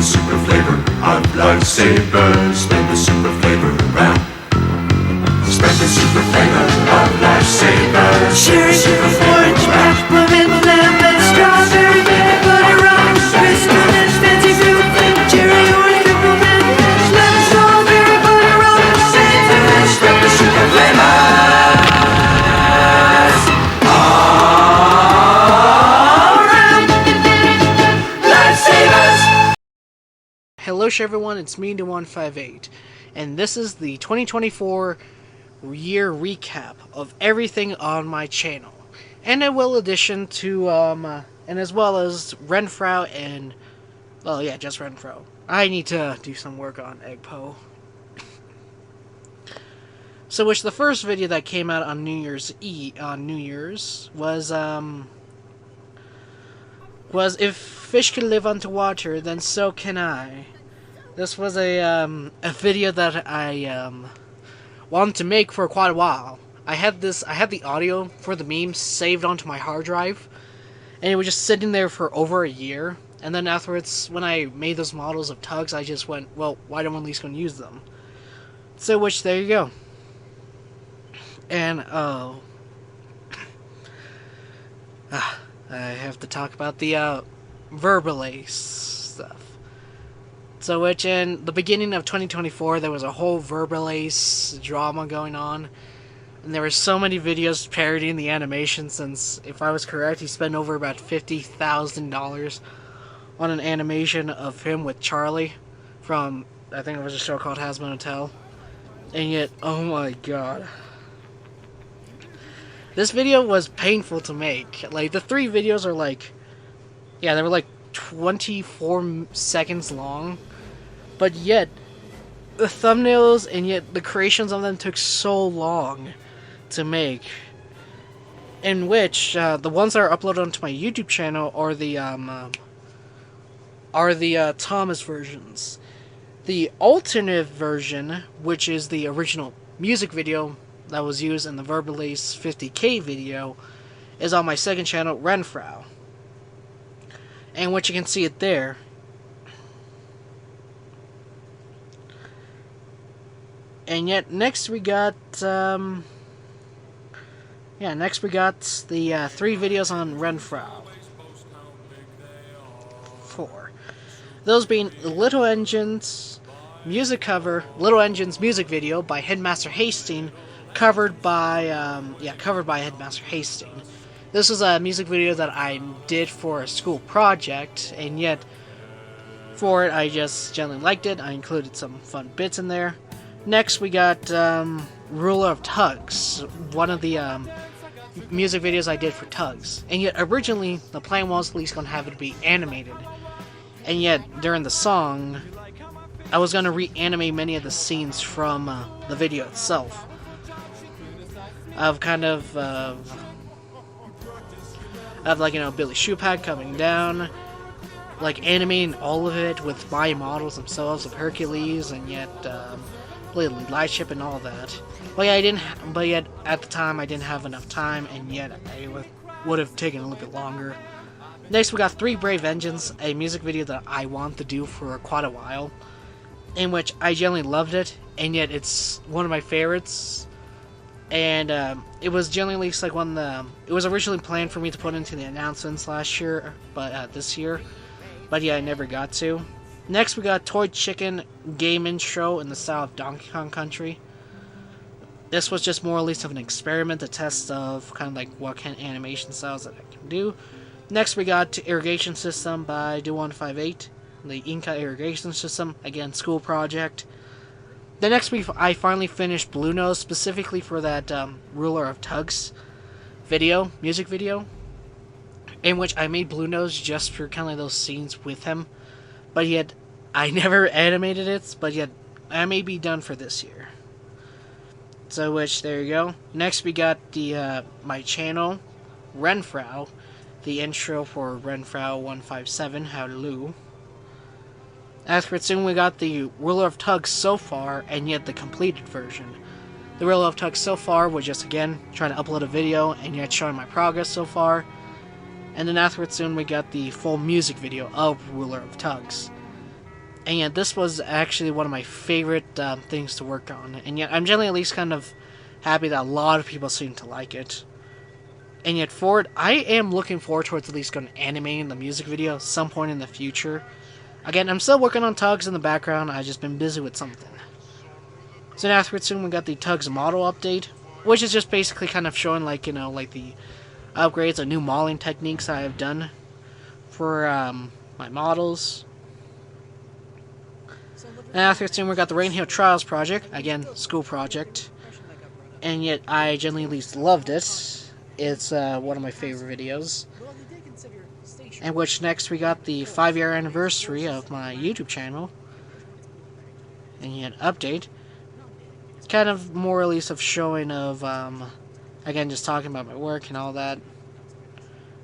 super flavor of lifesavers. Spread the super flavor around. Spread the super flavor of lifesavers. Cherry, orange, peppermint, lemon, strawberry, peanut butter, rum, crystal, fancy fruit, cherry, orange, peppermint, lemon, strawberry, butter, rum, sage, Spread the super flavors all around. Lifesavers. Hello everyone, it's me, The158, and this is the 2024 year recap of everything on my channel. And a will addition to, and as well as Renfrow and, well yeah, just Renfrow. I need to do some work on Eggpo. So which the first video that came out on New Year's was if fish can live underwater, then so can I. This was a video that I wanted to make for quite a while. I had the audio for the memes saved onto my hard drive, and it was just sitting there for over a year. And then afterwards, when I made those models of tugs, I just went, well, why don't we at least go and use them? So which, there you go. And I have to talk about the Verbalace stuff. So which in the beginning of 2024, there was a whole Verbalace drama going on. And there were so many videos parodying the animation, since, if I was correct, he spent over about $50,000 on an animation of him with Charlie from, I think it was a show called Hazbin Hotel. And yet, oh my god. This video was painful to make. Like, the 3 videos are like, yeah, they were like 24 seconds long. But yet, the thumbnails and yet the creations of them took so long to make. In which, the ones that are uploaded onto my YouTube channel are the Thomas versions. The alternate version, which is the original music video that was used in the Verbalace 50K video, is on my second channel, Renfrow. And which you can see it there. And yet, next we got, next we got the 3 videos on Renfrow. 4. Those being Little Engines music cover, Little Engines music video by Headmaster Hastings, covered by Headmaster Hastings. This is a music video that I did for a school project, and yet, for it, I just generally liked it. I included some fun bits in there. Next, we got Ruler of Tugs, one of the music videos I did for Tugs. And yet, originally, the plan was at least going to have it be animated. And yet, during the song, I was going to reanimate many of the scenes from the video itself. Of kind of like, you know, Billy Shoepak coming down, like animating all of it with my models themselves of Hercules, and yet Lily Lightship and all that. But yeah, but yet at the time I didn't have enough time, and yet it would have taken a little bit longer. Next, we got 3 Brave Engines, a music video that I wanted to do for quite a while, in which I generally loved it, and yet it's one of my favorites. And it was generally like one of the. It was originally planned for me to put into the announcements last year, but this year. But yeah, I never got to. Next, we got Toy Chicken game intro in the style of Donkey Kong Country. This was just more or less of an experiment, a test of kind of like what kind of animation styles that I can do. Next, we got Irrigation System by The158, the Inca Irrigation System, again, school project. The next week, I finally finished Blue Nose, specifically for that Ruler of Tugs music video, in which I made Blue Nose just for kind of like those scenes with him, but yet I never animated it, but yet I may be done for this year. So which, there you go. Next we got the my channel, Renfrow, the intro for Renfrow 157, Hallelujah. After it, soon we got the Ruler of Tugs so far, and yet the completed version. The Ruler of Tugs so far was just, again, trying to upload a video, and yet showing my progress so far. And then afterwards, soon we got the full music video of Ruler of Tugs. And yet this was actually one of my favorite things to work on. And yet I'm generally at least kind of happy that a lot of people seem to like it. And yet for it, I am looking forward towards at least going to animating the music video some point in the future. Again, I'm still working on Tugs in the background, I've just been busy with something. So afterwards soon we got the Tugs model update, which is just basically kind of showing like, like the upgrades and new modeling techniques I have done for my models. And afterwards soon we got the Rainhill Trials project, again, school project. And yet I generally at least loved it. It's one of my favorite videos. And which next we got the 5-year anniversary of my YouTube channel. And yet update. Kind of more or less of showing of, again, just talking about my work and all that.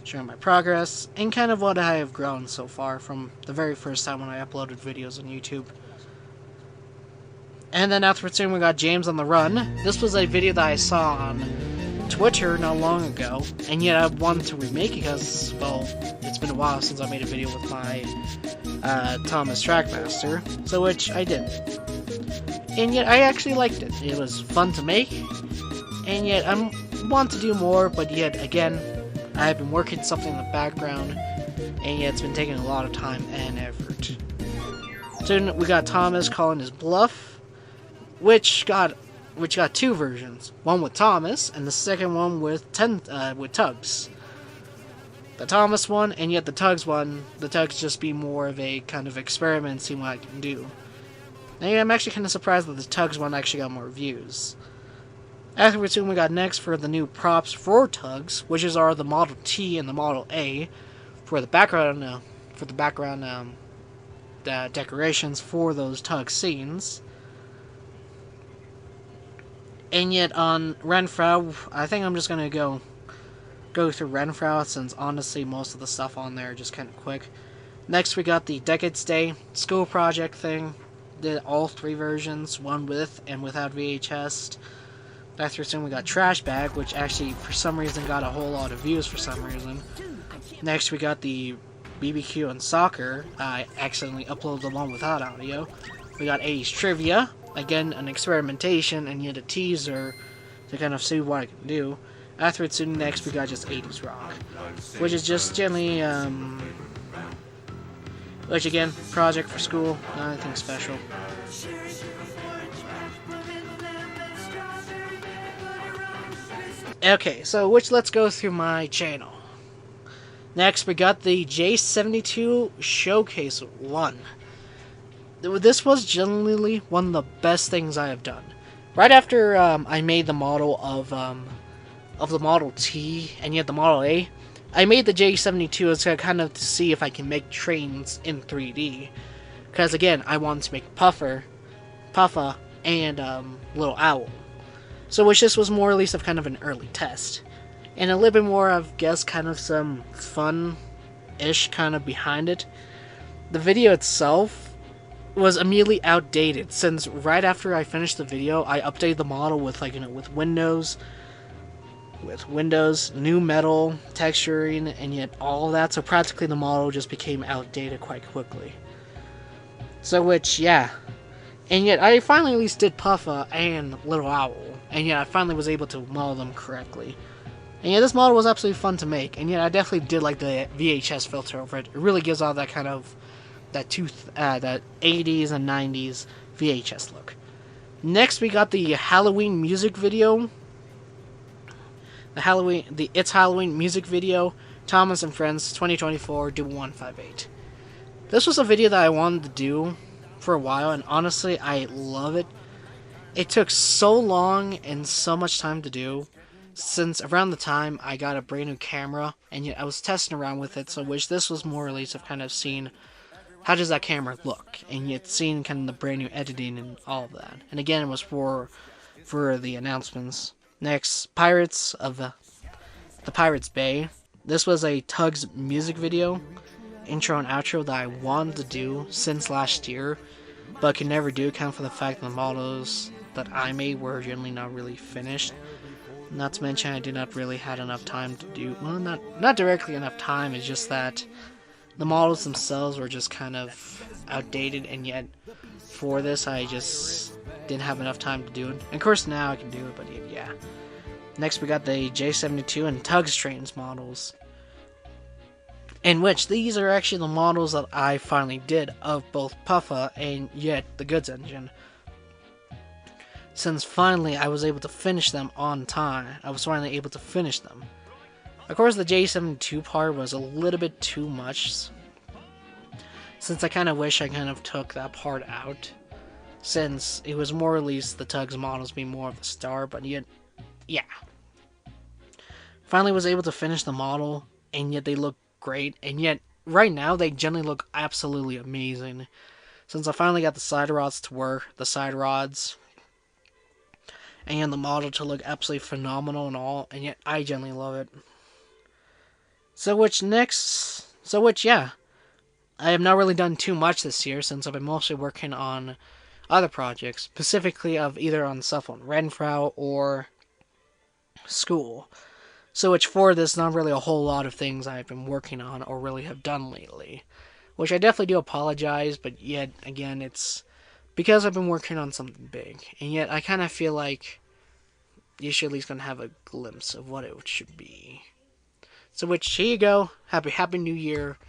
Showing my progress. And kind of what I have grown so far from the very first time when I uploaded videos on YouTube. And then afterwards we got James on the Run. This was a video that I saw on Twitter not long ago, and yet I wanted to remake it because, well, it's been a while since I made a video with my Thomas Trackmaster, so which I did. And yet I actually liked it. It was fun to make, and yet I want to do more, but yet again, I've been working something in the background, and yet it's been taking a lot of time and effort. Soon we got Thomas calling his bluff, which got two versions. One with Thomas, and the second one with Tugs. The Thomas one, and yet the Tugs one, the Tugs just be more of a kind of experiment, seeing what I can do. And I'm actually kind of surprised that the Tugs one actually got more views. Afterwards, we got next for the new props for Tugs, which are the Model T and the Model A, for the background, decorations for those Tug scenes. And yet on Renfrew, I think I'm just gonna go through Renfrew, since honestly most of the stuff on there are just kind of quick. Next we got the Decades Day school project thing. Did all 3 versions, one with and without VHS. After soon we got Trash Bag, which actually for some reason got a whole lot of views for some reason. Next we got the BBQ and Soccer. I accidentally uploaded the one without audio. We got 80s Trivia. Again, an experimentation and yet a teaser to kind of see what I can do. Afterwards, soon next, we got just 80s Rock, which is just generally, which again, project for school, not anything special. Okay, so let's go through my channel. Next, we got the J72 Showcase 1. This was genuinely one of the best things I have done. Right after I made the model of the Model T and yet the Model A, I made the J72 as kind of to see if I can make trains in 3D. Because again, I wanted to make Puffa, and Little Owl. So which this was more or less of kind of an early test. And a little bit more of, guess, kind of some fun-ish kind of behind it. The video itself was immediately outdated, since right after I finished the video, I updated the model with with Windows, new metal, texturing, and yet all that, so practically the model just became outdated quite quickly. So which, yeah. And yet I finally at least did Puffa and Little Owl, and yet I finally was able to model them correctly. And yeah, this model was absolutely fun to make, and yet I definitely did like the VHS filter over it. It really gives all that kind of that 80s and 90s VHS look. Next, we got the Halloween music video. The It's Halloween music video, Thomas and Friends 2024 Do 158. This was a video that I wanted to do for a while, and honestly, I love it. It took so long and so much time to do, since around the time I got a brand new camera, and yet I was testing around with it, so which this was more or less of kind of seeing how does that camera look, and yet seeing kind of the brand new editing and all of that. And again, it was for the announcements. Next, Pirates of the Pirates Bay. This was a Tugs music video, intro and outro that I wanted to do since last year, but could never do, kind of for the fact that the models that I made were generally not really finished. Not to mention I did not really had enough time to do, well, not directly enough time, it's just that the models themselves were just kind of outdated, and yet for this I just didn't have enough time to do it. And of course now I can do it, but yeah. Next we got the J72 and Tugs Trains models, in which these are actually the models that I finally did of both Puffa and yet the goods engine. Since finally I was able to finish them on time, I was finally able to finish them. Of course, the J72 part was a little bit too much, since I kind of wish I kind of took that part out, since it was more or less the Tugs models being more of the star, but yet, yeah. Finally was able to finish the model, and yet they look great, and yet right now they generally look absolutely amazing. Since I finally got the side rods to work, the side rods, and the model to look absolutely phenomenal and all, and yet I generally love it. Yeah. I have not really done too much this year since I've been mostly working on other projects, specifically of either on stuff on Renfrau or school. So which for this, not really a whole lot of things I've been working on or really have done lately. Which I definitely do apologize, but yet, again, it's because I've been working on something big. And yet, I kind of feel like you should at least gonna have a glimpse of what it should be. So which, here you go. Happy New Year.